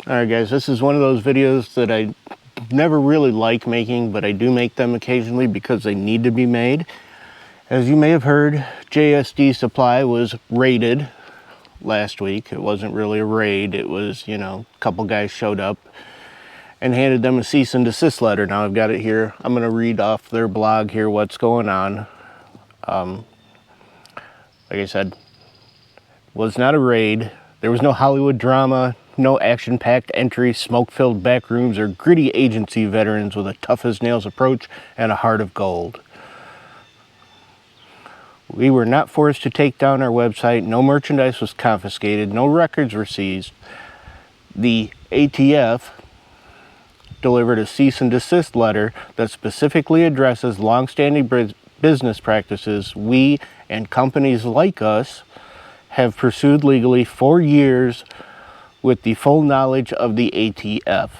Alright guys, this is one of those videos that I never really like making, but I do make them occasionally because they need to be made. As you may have heard, JSD Supply was raided last week. It wasn't really a raid, it was, you know, a couple guys showed up and handed them a cease and desist letter. Now I've got it here. I'm going to read off their blog here what's going on. Like I said, was not a raid. There was no Hollywood drama, no action-packed entries, smoke-filled back rooms, or gritty agency veterans with a tough-as-nails approach and a heart of gold. We were not forced to take down our website. No merchandise was confiscated. No records were seized. The ATF delivered a cease and desist letter that specifically addresses long-standing business practices we and companies like us have pursued legally for years with the full knowledge of the ATF,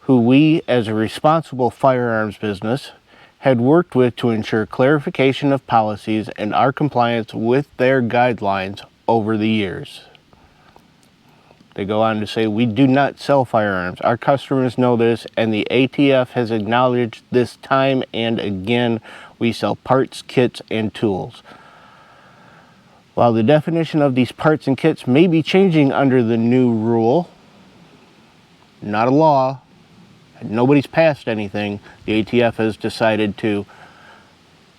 who we, as a responsible firearms business, had worked with to ensure clarification of policies and our compliance with their guidelines over the years. They go on to say, we do not sell firearms. Our customers know this, and the ATF has acknowledged this time and again. We sell parts, kits, and tools. While the definition of these parts and kits may be changing under the new rule, not a law, nobody's passed anything, the ATF has decided to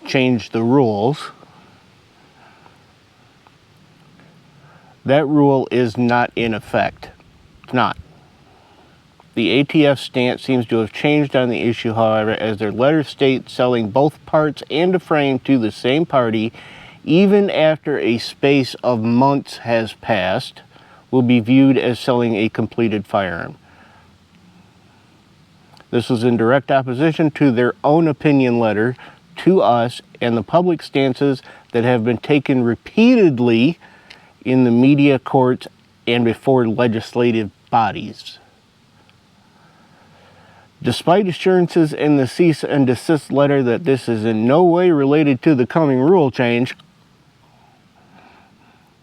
change the rules. That rule is not in effect. It's not. The ATF stance seems to have changed on the issue, however, as their letter states selling both parts and a frame to the same party, even after a space of months has passed, will be viewed as selling a completed firearm. This was in direct opposition to their own opinion letter to us and the public stances that have been taken repeatedly in the media, courts, and before legislative bodies. Despite assurances in the cease and desist letter that this is in no way related to the coming rule change,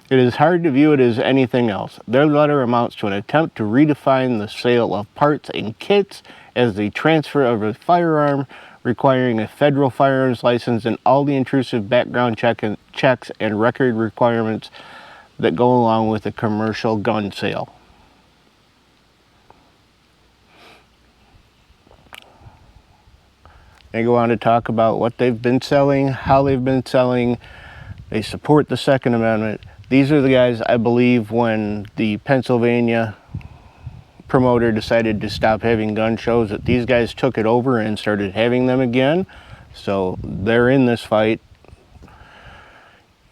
it is hard to view it as anything else. Their letter amounts to an attempt to redefine the sale of parts and kits as the transfer of a firearm, requiring a federal firearms license and all the intrusive background checks and record requirements that go along with a commercial gun sale. They go on to talk about what they've been selling, how they've been selling. They support the Second Amendment. These are the guys, I believe, when the Pennsylvania promoter decided to stop having gun shows, that these guys took it over and started having them again. So they're in this fight.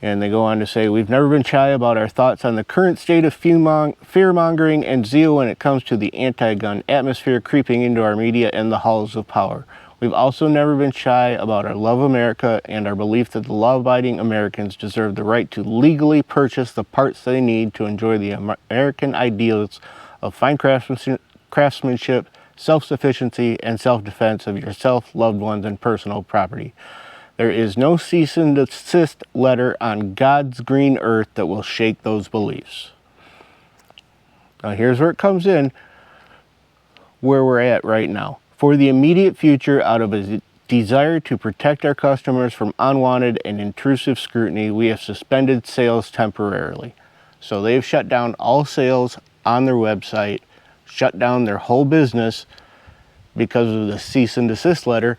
And they go on to say, we've never been shy about our thoughts on the current state of fear-mongering and zeal when it comes to the anti-gun atmosphere creeping into our media and the halls of power. We've also never been shy about our love of America and our belief that the law-abiding Americans deserve the right to legally purchase the parts they need to enjoy the American ideals of fine craftsmanship, self-sufficiency, and self-defense of yourself, loved ones, and personal property. There is no cease and desist letter on God's green earth that will shake those beliefs. Now here's where it comes in, where we're at right now. For the immediate future, out of a desire to protect our customers from unwanted and intrusive scrutiny, we have suspended sales temporarily. So they've shut down all sales on their website, shut down their whole business because of the cease and desist letter,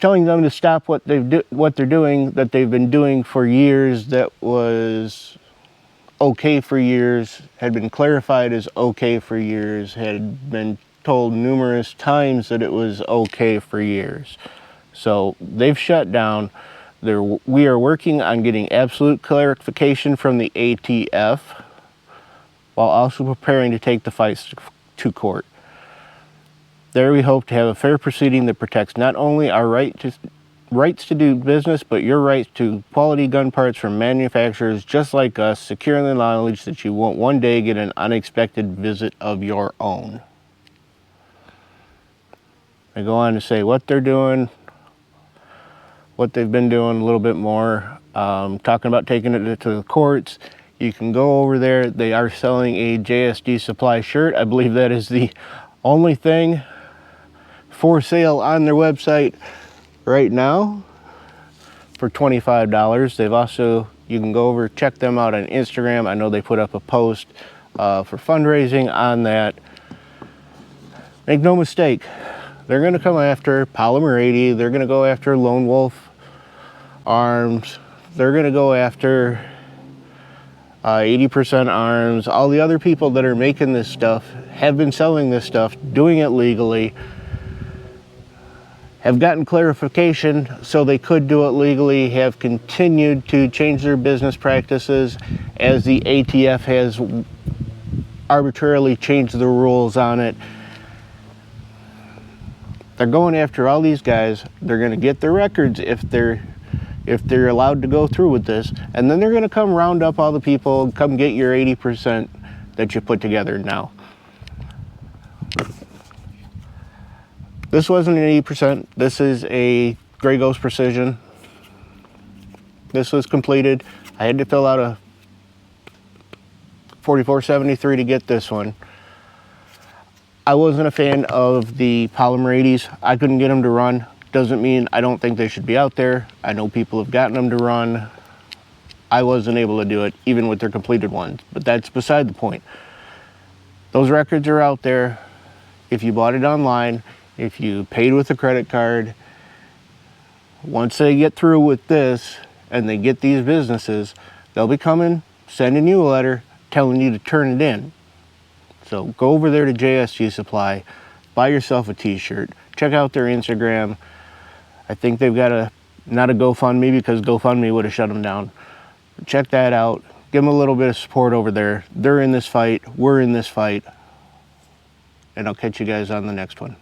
telling them to stop what they're doing, that they've been doing for years, that was okay for years, had been clarified as okay for years, had been told numerous times that it was okay for years. So they've shut down. We are working on getting absolute clarification from the ATF while also preparing to take the fights to court. There we hope to have a fair proceeding that protects not only our rights to do business, but your rights to quality gun parts from manufacturers just like us, secure in the knowledge that you won't one day get an unexpected visit of your own. They go on to say what they're doing, what they've been doing a little bit more, talking about taking it to the courts. you can go over there. They are selling a JSD Supply shirt. I believe that is the only thing for sale on their website right now for $25. They've also, you can go over, check them out on Instagram. I know they put up a post for fundraising on that. Make no mistake, they're going to come after Polymer 80. They're going to go after Lone Wolf Arms. They're going to go after 80% Arms. All the other people that are making this stuff, have been selling this stuff, doing it legally, have gotten clarification so they could do it legally, have continued to change their business practices as the ATF has arbitrarily changed the rules on it. They're going after all these guys. They're going to get their records if they're allowed to go through with this, and then they're going to come round up all the people, come get your 80% that you put together now. This wasn't an 80%. This is a Grey Ghost Precision. This was completed. I had to fill out a 4473 to get this one. I wasn't a fan of the Polymer 80s. I couldn't get them to run. Doesn't mean I don't think they should be out there. I know people have gotten them to run. I wasn't able to do it, even with their completed ones. But that's beside the point. Those records are out there. If you bought it online, if you paid with a credit card, once they get through with this and they get these businesses, they'll be coming, sending you a letter, telling you to turn it in. So go over there to JSD Supply, buy yourself a t-shirt, check out their Instagram. I think they've got not a GoFundMe, because GoFundMe would have shut them down. Check that out. Give them a little bit of support over there. They're in this fight. We're in this fight. And I'll catch you guys on the next one.